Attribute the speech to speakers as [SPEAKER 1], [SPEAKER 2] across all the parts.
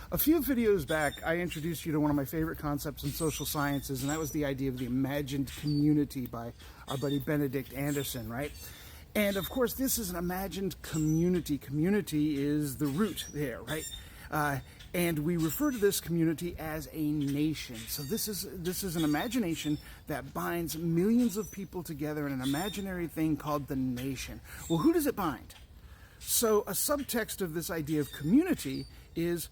[SPEAKER 1] A few videos back, I introduced you to one of my favorite concepts in social sciences, and that was the idea of the imagined community by our buddy Benedict Anderson, right? And of course, this is an imagined community. Community is the root there, right? And we refer to this community as a nation. So this is an imagination that binds millions of people together in an imaginary thing called the nation. Well, who does it bind? So a subtext of this idea of community is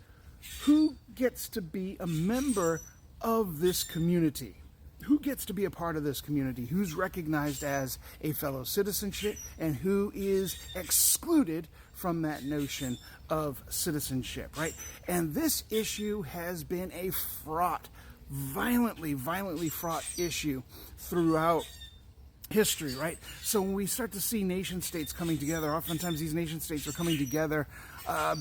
[SPEAKER 1] who gets to be a member of this community? Who gets to be a part of this community? Who's recognized as a fellow citizenship and who is excluded from that notion of citizenship, right? And this issue has been a fraught, violently fraught issue throughout history, right? So when we start to see nation states coming together, oftentimes these nation states are coming together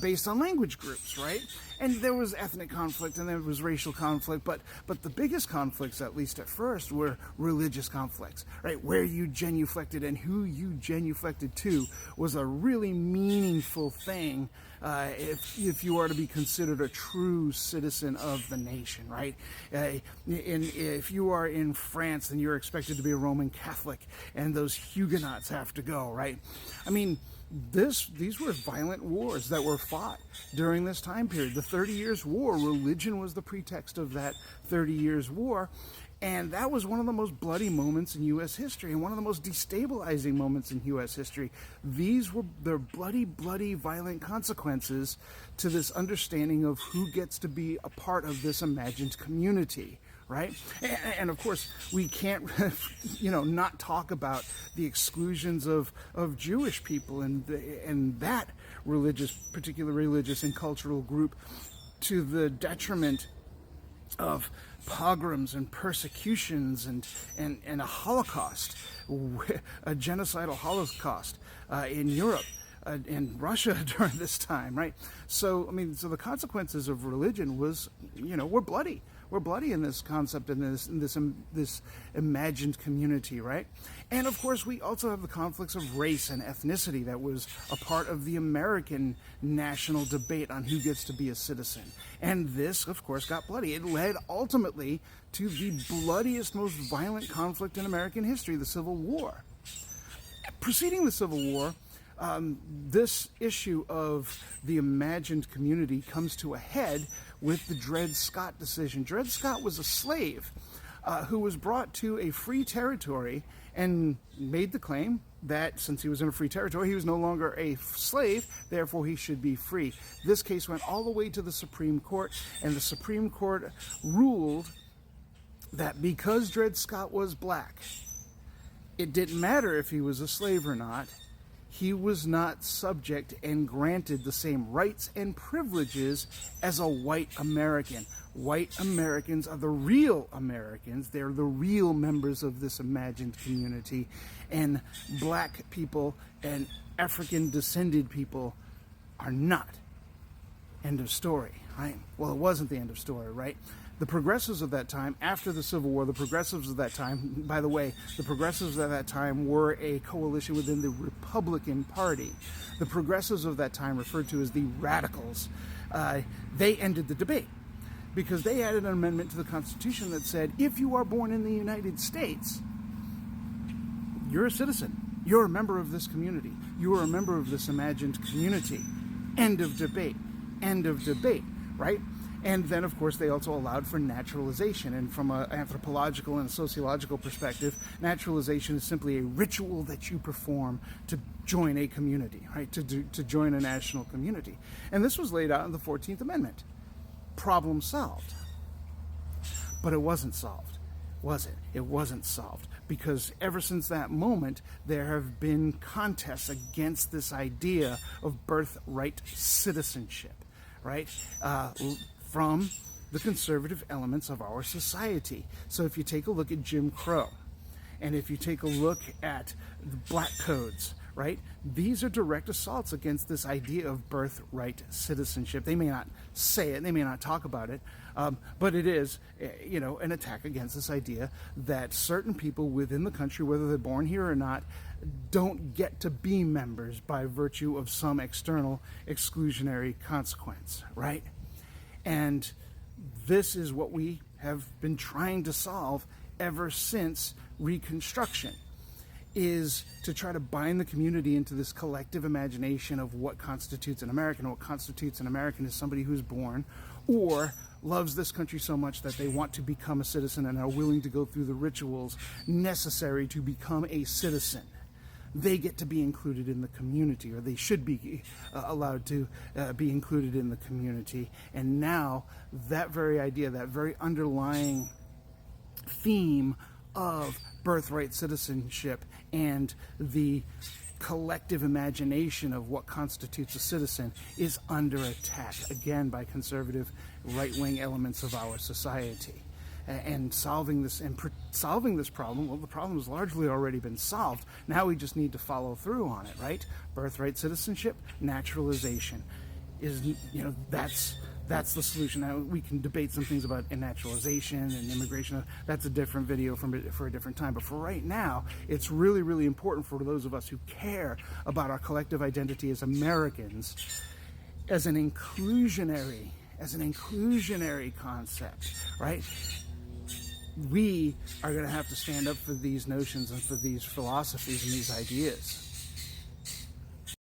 [SPEAKER 1] based on language groups, right? And there was ethnic conflict and there was racial conflict, but the biggest conflicts, at least at first, were religious conflicts, right? Where you genuflected and who you genuflected to was a really meaningful thing if you are to be considered a true citizen of the nation, right? And if you are in France, then you're expected to be a Roman Catholic, and those Huguenots have to go, right? I mean, these were violent wars that were fought during this time period. The 30 Years' War, religion was the pretext of that 30 Years' War, and that was one of the most bloody moments in U.S. history and one of the most destabilizing moments in U.S. history. These were the bloody, violent consequences to this understanding of who gets to be a part of this imagined community, right? And of course, we can't, not talk about the exclusions of Jewish people and that particular religious and cultural group to the detriment of pogroms and persecutions and a Holocaust, a genocidal Holocaust in Europe and Russia during this time, right? So, so the consequences of religion were bloody. We're bloody in this concept, in this imagined community, right? And of course, we also have the conflicts of race and ethnicity that was a part of the American national debate on who gets to be a citizen. And this, of course, got bloody. It led ultimately to the bloodiest, most violent conflict in American history, the Civil War. Preceding the Civil War, this issue of the imagined community comes to a head with the Dred Scott decision. Dred Scott was a slave who was brought to a free territory and made the claim that since he was in a free territory, he was no longer a slave, therefore he should be free. This case went all the way to the Supreme Court, and the Supreme Court ruled that because Dred Scott was black, it didn't matter if he was a slave or not. He was not subject and granted the same rights and privileges as a white American. White Americans are the real Americans. They're the real members of this imagined community. And black people and African descended people are not. End of story, right? Well, it wasn't the end of story, right? The progressives of that time, after the Civil War, the progressives of that time, by the way, the progressives of that time were a coalition within the Republican Party. The progressives of that time, referred to as the radicals, they ended the debate because they added an amendment to the Constitution that said, if you are born in the United States, you're a citizen. You're a member of this community. You are a member of this imagined community. End of debate. End of debate, right? And then, of course, they also allowed for naturalization. And from an anthropological and sociological perspective, naturalization is simply a ritual that you perform to join a community, right? To join a national community. And this was laid out in the 14th Amendment. Problem solved. But it wasn't solved, was it? It wasn't solved. Because ever since that moment, there have been contests against this idea of birthright citizenship, right? From the conservative elements of our society. So if you take a look at Jim Crow, and if you take a look at the black codes, right? These are direct assaults against this idea of birthright citizenship. They may not say it, they may not talk about it, but it is, an attack against this idea that certain people within the country, whether they're born here or not, don't get to be members by virtue of some external exclusionary consequence, right? And this is what we have been trying to solve ever since Reconstruction, is to try to bind the community into this collective imagination of what constitutes an American. What constitutes an American is somebody who's born or loves this country so much that they want to become a citizen and are willing to go through the rituals necessary to become a citizen. They get to be included in the community, or they should be allowed to be included in the community. And now that very idea, that very underlying theme of birthright citizenship and the collective imagination of what constitutes a citizen is under attack, again, by conservative right-wing elements of our society. And solving this problem, well, the problem has largely already been solved. Now we just need to follow through on it, right? Birthright citizenship, naturalization is, that's the solution. Now we can debate some things about naturalization and immigration. That's a different video for a different time. But for right now, it's really, really important for those of us who care about our collective identity as Americans, as an inclusionary concept, right? We are going to have to stand up for these notions and for these philosophies and these ideas.